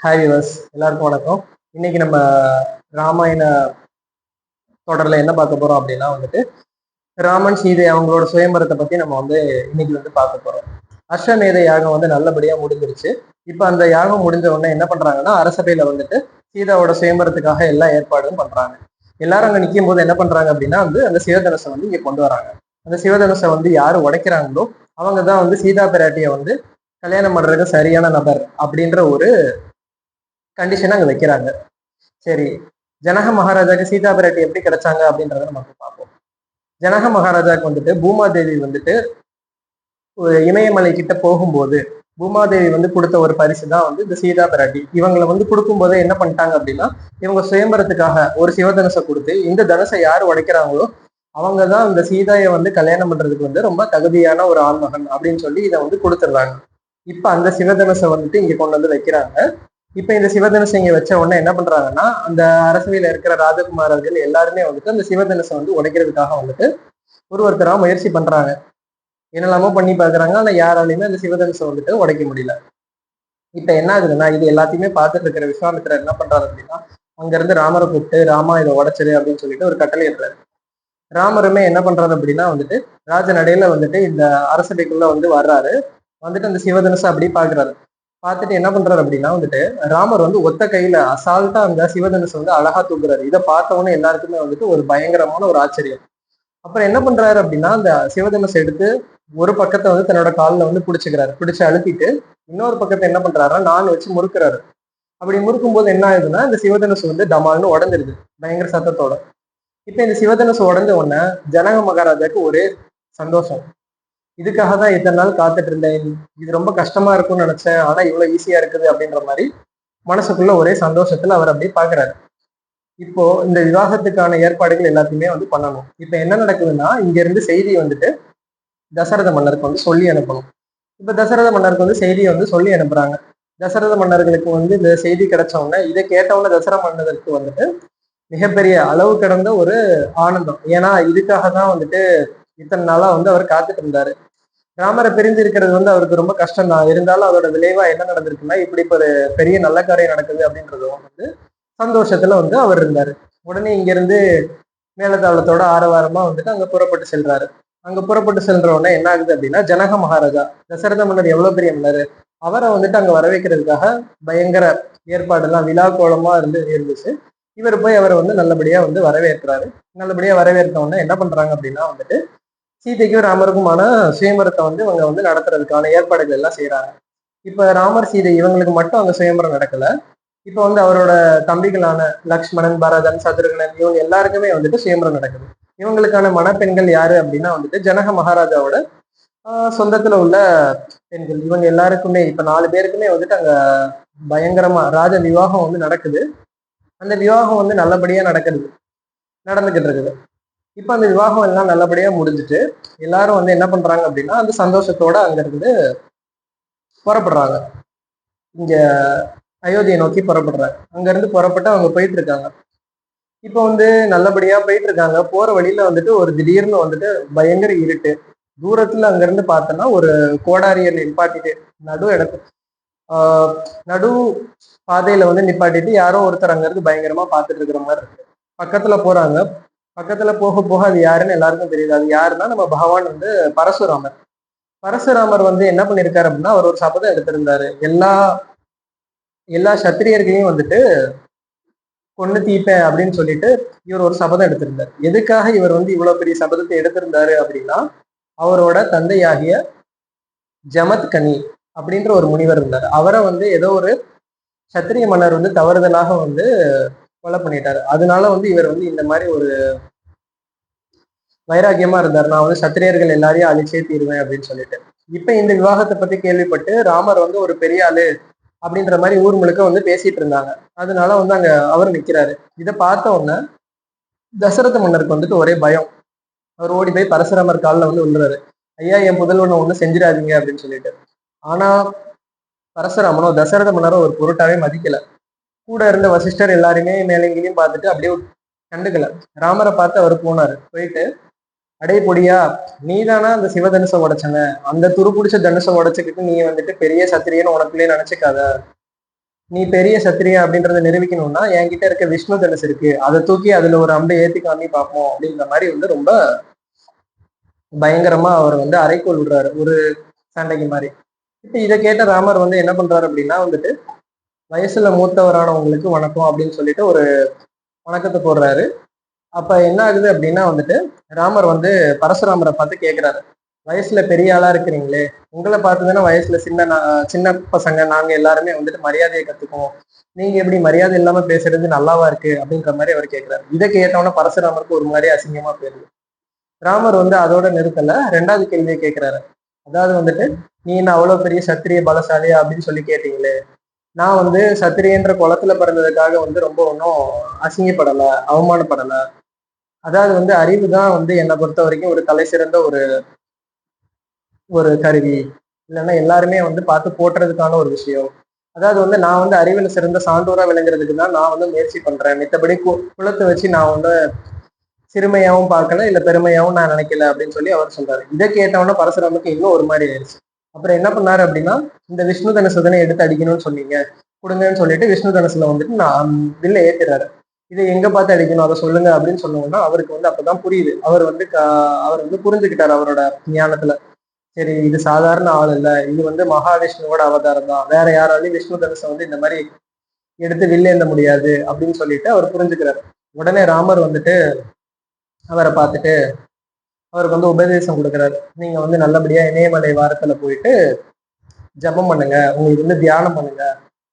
Hi viewers, எல்லாருக்கும் வணக்கம். இன்னைக்கு நம்ம ராமாயண தொடர்ல என்ன பார்க்க போறோம் அப்படின்னா ராமன் சீதை அவங்களோட சுயம்பரத்தை பத்தி நம்ம இன்னைக்கு பார்க்க போறோம். அஸ்வமேத யாகம் நல்லபடியா முடிஞ்சிருச்சு. இப்ப அந்த யாகம் முடிஞ்ச உடனே என்ன பண்றாங்கன்னா, அரசபையில சீதாவோட சுயம்பரத்துக்காக எல்லா ஏற்பாடும் பண்றாங்க. எல்லாரும் அங்க நிற்கும் போது என்ன பண்றாங்க அப்படின்னா அந்த சிவதனுசை இங்க கொண்டு வராங்க. அந்த சிவதனுசை யாரு உடைக்கிறாங்களோ அவங்க தான் சீதா பிராட்டிய கல்யாணம் பண்றதுக்கு சரியான நபர் அப்படின்ற ஒரு கண்டிஷன் அங்க வைக்கிறாங்க. சரி, ஜனக மகாராஜாக்கு சீதா பிராட்டி எப்படி கிடைச்சாங்க அப்படின்றத நம்ம பார்ப்போம். ஜனக மகாராஜாக்கு பூமாதேவி இமயமலை கிட்ட போகும்போது பூமாதேவி கொடுத்த ஒரு பரிசு தான் இந்த சீதா பிராட்டி. இவங்களை கொடுக்கும் போதே என்ன பண்ணிட்டாங்க அப்படின்னா, இவங்க சுயம்பரத்துக்காக ஒரு சிவதனுசை கொடுத்து இந்த தனுசை யாரு உடைக்கிறாங்களோ அவங்கதான் இந்த சீதாயை கல்யாணம் பண்றதுக்கு ரொம்ப தகுதியான ஒரு ஆண்மகன் அப்படின்னு சொல்லி இதை கொடுத்துடுறாங்க. இப்ப அந்த சிவதனுசை இங்க கொண்டு வைக்கிறாங்க. இப்ப இந்த சிவதனுசை இங்க வச்ச உடனே என்ன பண்றாங்கன்னா, அந்த அரசவையில இருக்கிற ராஜகுமாரர்கள் எல்லாருமே அந்த சிவதனுசை உடைக்கிறதுக்காக ஒருத்தரா முயற்சி பண்றாங்க. என்னெல்லாமோ பண்ணி பாக்குறாங்க. ஆனா யாராலையுமே அந்த சிவதனுசை உடைக்க முடியல. இப்ப என்ன ஆகுதுன்னா, இது எல்லாத்தையுமே பார்த்துட்டு இருக்கிற விஸ்வாமித்திரர் என்ன பண்றாரு அப்படின்னா, அங்க இருந்து ராமரை கூப்பிட்டு, ராமா இதை உடைச்சிரு அப்படின்னு சொல்லிட்டு ஒரு கட்டளை இடுறாரு. ராமருமே என்ன பண்றாரு அப்படின்னா ராஜ நடையில இந்த அரசபைக்குள்ள வர்றாரு. அந்த சிவதனுசை அப்படி பாக்குறாரு. பார்த்துட்டு என்ன பண்றாரு அப்படின்னா ராமர் ஒத்த கையில அசால்ட்டா அந்த சிவதனுசை அழகா தூக்குறாரு. இதை பார்த்தவொன்னே எல்லாருக்குமே ஒரு பயங்கரமான ஒரு ஆச்சரியம். அப்புறம் என்ன பண்றாரு அப்படின்னா, அந்த சிவதனுசை எடுத்து ஒரு பக்கத்தை தன்னோட காலில் பிடிச்சுக்கிறாரு. பிடிச்சு அழுத்திட்டு இன்னொரு பக்கத்தை என்ன பண்றாருன்னா நான் வச்சு முறுக்குறாரு. அப்படி முறுக்கும் போது என்ன ஆகுதுன்னா, இந்த சிவதனுசு டமால்னு உடஞ்சிருது பயங்கர சத்தத்தோட. இப்ப இந்த சிவதனுசு உடஞ்ச உடனே ஜனக மகாராஜாக்கு ஒரே சந்தோஷம். இதுக்காக தான் இத்தனை நாள் காத்துட்டு இருந்தேன், இது ரொம்ப கஷ்டமா இருக்கும்னு நினைச்சேன், ஆனா இவ்வளவு ஈஸியா இருக்குது அப்படின்ற மாதிரி மனசுக்குள்ள ஒரே சந்தோஷத்துல அவர் அப்படியே பாக்குறாரு. இப்போ இந்த விவாகத்துக்கான ஏற்பாடுகள் எல்லாத்தையுமே பண்ணணும். இப்ப என்ன நடக்குதுன்னா, இங்க இருந்து செய்தி தசரத மன்னருக்கு சொல்லி அனுப்பணும். இப்ப தசரத மன்னருக்கு செய்தியை சொல்லி அனுப்புறாங்க. தசரத மன்னர்களுக்கு இந்த செய்தி கிடைச்ச உடனே இதை கேட்டவுடனே தசரத மன்னருக்கு மிகப்பெரிய அளவு கடந்த ஒரு ஆனந்தம். ஏன்னா இதுக்காக தான் இத்தனை நாளா அவர் காத்துட்டு இருந்தாரு. ராமரை பிரிஞ்சு இருக்கிறது அவருக்கு ரொம்ப கஷ்டம் தான். இருந்தாலும் அதோட விளைவா என்ன நடந்திருக்குன்னா, இப்படி ஒரு பெரிய நல்ல காரியம் நடக்குது அப்படின்றதும் சந்தோஷத்துல அவர் இருந்தாரு. உடனே இங்க இருந்து மேலதாளத்தோட ஆரவாரமா அங்க புறப்பட்டு செல்றாரு. அங்க புறப்பட்டு செல்ற உடனே என்ன ஆகுது அப்படின்னா, ஜனக மகாராஜா தசரத மன்னர் எவ்வளவு பெரிய மன்னர், அவரை அங்க வரவேற்கிறதுக்காக பயங்கர ஏற்பாடு எல்லாம் விழா கோலமா இருந்துச்சு. இவர் போய் அவரை நல்லபடியா வரவேற்கிறாரு. நல்லபடியா வரவேற்ற உடனே என்ன பண்றாங்க அப்படின்னா சீதைக்கும் ராமருக்குமான சுயம்பரத்தை இவங்க நடத்துறதுக்கான ஏற்பாடுகள் எல்லாம் செய்யறாங்க. இப்ப ராமர் சீதை இவங்களுக்கு மட்டும் அங்க சுயம்பரம் நடக்கல. இப்ப அவரோட தம்பிகளான லக்ஷ்மணன், பரதன், சத்ருகனன் இவங்க எல்லாருக்குமே சுயம்பரம் நடக்குது. இவங்களுக்கான மணப்பெண்கள் யாரு அப்படின்னா ஜனக மகாராஜாவோட சொந்தத்துல உள்ள பெண்கள். இவங்க எல்லாருக்குமே இப்ப 4 பேருக்குமே அங்க பயங்கரமா ராஜ விவாகம் நடக்குது. அந்த விவாகம் நல்லபடியா நடந்துகிட்டு இருக்குது. இப்ப அந்த விவாகம் எல்லாம் நல்லபடியா முடிஞ்சுட்டு எல்லாரும் என்ன பண்றாங்க அப்படின்னா, அந்த சந்தோஷத்தோட அங்க இருந்து புறப்படுறாங்க. இங்க அயோத்தியை நோக்கி புறப்படுறாங்க. அங்க இருந்து புறப்பட்டு அவங்க போயிட்டு இருக்காங்க. இப்ப நல்லபடியா போயிட்டு இருக்காங்க. போற வழியில ஒரு திடீர்னு பயங்கர இருட்டு. தூரத்துல அங்க இருந்து பார்த்தோன்னா ஒரு கோடாரியை நிப்பாட்டிட்டு நடு பாதையில நிப்பாட்டிட்டு யாரோ ஒருத்தர் அங்க இருந்து பயங்கரமா பார்த்துட்டு இருக்கிற மாதிரி இருக்கு. பக்கத்துல போறாங்க. பக்கத்துல போக போக அது யாருன்னு எல்லாருக்கும் தெரியுது. அது யாருன்னா நம்ம பகவான் பரசுராமர். பரசுராமர் என்ன பண்ணிருக்காரு அப்படின்னா, அவர் ஒரு சபதம் எடுத்திருந்தாரு. எல்லா சத்திரியர்களையும் கொண்டு தீப்பேன் அப்படின்னு சொல்லிட்டு இவர் ஒரு சபதம் எடுத்திருந்தார். எதுக்காக இவர் இவ்வளவு பெரிய சபதத்தை எடுத்திருந்தாரு அப்படின்னா, அவரோட தந்தையாகிய ஜமத்கனி அப்படின்ற ஒரு முனிவர் இருந்தார். அவரை ஏதோ ஒரு சத்திரிய மன்னர் தவறுதலாக கொலை பண்ணிட்டாரு. அதனால இவர் இந்த மாதிரி ஒரு வைராக்கியமா இருந்தார். நான் சத்திரியர்கள் எல்லாரையும் அழிச்சே தீருவேன் அப்படின்னு சொல்லிட்டு. இப்ப இந்த விவாகத்தை பத்தி கேள்விப்பட்டு ராமர் ஒரு பெரிய ஆளு அப்படின்ற மாதிரி ஊர் முழுக்க பேசிட்டு இருந்தாங்க. அதனால அங்க அவர் நிக்கிறாரு. இதை பார்த்த உடனே தசரத மன்னருக்கு ஒரே பயம். அவர் ஓடி போய் பரசுராமர் காலில் விழுறாரு. ஐயா, என் புதல்வனை ஒண்ணு செஞ்சிடாதீங்க அப்படின்னு சொல்லிட்டு. ஆனா பரசுராமனோ தசரத மன்னரோ ஒரு பொருட்டாவே மதிக்கல. கூட இருந்த வசிஷ்டர் எல்லாருமே மேலங்கிலையும் பார்த்துட்டு அப்படியே கண்டுக்கல. ராமரை பார்த்து அவர் போனாரு. போயிட்டு, அடே பொடியா, நீ தானா அந்த சிவதனுசை உடைச்சன, அந்த துரு பிடிச்ச தனுசை உடைச்சுக்கிட்டு நீ பெரிய சத்திரியன்னு உனக்குள்ளே நினைச்சுக்காத. நீ பெரிய சத்திரியா அப்படின்றத நிரூபிக்கணும்னா என்கிட்ட இருக்க விஷ்ணு தனுசு இருக்கு, அதை தூக்கி அதுல ஒரு அம்பை ஏத்தி காமி பார்ப்போம் அப்படின்ற மாதிரி வந்து ரொம்ப பயங்கரமா அவர் வந்து அறைகோள் விடுறாரு ஒரு சண்டைக்கு மாதிரி. இப்ப இதை கேட்ட ராமர் வந்து என்ன பண்றாரு அப்படின்னா வந்துட்டு வயசுல மூத்தவரானவங்களுக்கு வணக்கம் அப்படின்னு சொல்லிட்டு ஒரு வணக்கத்தை போடுறாரு. அப்ப என்ன ஆகுது அப்படின்னா வந்துட்டு ராமர் வந்து பரசுராமரை பார்த்து கேட்கிறாரு, வயசுல பெரிய ஆளா இருக்கிறீங்களே, உங்களை பார்த்துதானே வயசுல சின்ன பசங்க நாங்க எல்லாருமே வந்துட்டு மரியாதையை கத்துக்குவோம், நீங்க எப்படி மரியாதை இல்லாம பேசுறது நல்லாவா இருக்கு அப்படின்ற மாதிரி அவர் கேட்கிறாரு. இதை கேட்டவொன்னே பரசுராமருக்கு ஒரு மாதிரி அசிங்கமா போயிருது. ராமர் வந்து அதோட நிறுத்தல, ரெண்டாவது கேள்வியை கேட்கிறாரு. அதாவது வந்துட்டு நீ என்ன அவ்வளவு பெரிய சத்திரிய பலசாலியா அப்படின்னு சொல்லி கேட்டீங்களே, நான் வந்து சத்திரியன்ற குளத்துல பிறந்ததுக்காக வந்து ரொம்ப ஒன்றும் அசிங்கப்படல, அவமானப்படல. அதாவது வந்து அறிவு தான் வந்து என்னை பொறுத்த வரைக்கும் ஒரு தலை சிறந்த ஒரு ஒரு கருவி, இல்லைன்னா எல்லாருமே வந்து பார்த்து போட்டுறதுக்கான ஒரு விஷயம். அதாவது வந்து நான் வந்து அறிவில் சிறந்த சான்றோரா விளங்குறதுக்கு தான் நான் வந்து முயற்சி பண்றேன், மித்தபடி குலத்தை வச்சு நான் வந்து சிறுமையாவும் பார்க்கல, இல்ல பெருமையாவும் நான் நினைக்கல அப்படின்னு சொல்லி அவர் சொல்றாரு. இதை கேட்டவொன்னே பரசுராமருக்கு இன்னும் ஒரு மாதிரி ஆயிடுச்சு. அப்புறம் என்ன பண்ணாரு அப்படின்னா, இந்த விஷ்ணு தனுசுதனை எடுத்து அடிக்கணும்னு சொன்னீங்க, கொடுங்கன்னு சொல்லிட்டு விஷ்ணு தனுசுல வந்துட்டு நான் வில்ல ஏத்துறாரு. இதை எங்க பார்த்து அடிக்கணும் அதை சொல்லுங்க அப்படின்னு சொன்னோம்னா அவருக்கு வந்து அப்பதான் புரியுது. அவர் வந்து அவர் வந்து புரிஞ்சுக்கிட்டாரு அவரோட ஞானத்துல. சரி, இது சாதாரண ஆள் இல்ல, இது வந்து மகாவிஷ்ணுவோட அவதாரம் தான், வேற யாராலையும் விஷ்ணு தனுசை வந்து இந்த மாதிரி எடுத்து வில்லேந்த முடியாது அப்படின்னு சொல்லிட்டு அவர் புரிஞ்சுக்கிறாரு. உடனே ராமர் வந்துட்டு அவரை பார்த்துட்டு அவருக்கு வந்து உபதேசம் கொடுக்குறாரு. நீங்க வந்து நல்லபடியா இமயமலை வாரத்துல போயிட்டு ஜபம் பண்ணுங்க, உங்களுக்கு வந்து தியானம் பண்ணுங்க,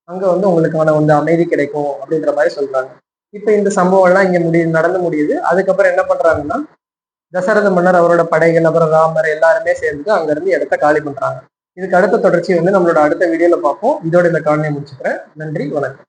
அங்க வந்து உங்களுக்கான வந்து அமைதி கிடைக்கும் அப்படின்ற மாதிரி சொல்றாங்க. இப்ப இந்த சம்பவம் எல்லாம் இங்க நடந்து முடியுது. அதுக்கப்புறம் என்ன பண்றாங்கன்னா, தசரத மன்னர் அவரோட படைகள் அப்புறம் ராமர் எல்லாருமே சேர்ந்து அங்க இருந்து இடத்த காலி பண்றாங்க. இதுக்கு அடுத்த தொடர்ச்சி வந்து நம்மளோட அடுத்த வீடியோல பார்ப்போம். இதோட இந்த காணொலியை முடிச்சுக்கிறேன். நன்றி, வணக்கம்.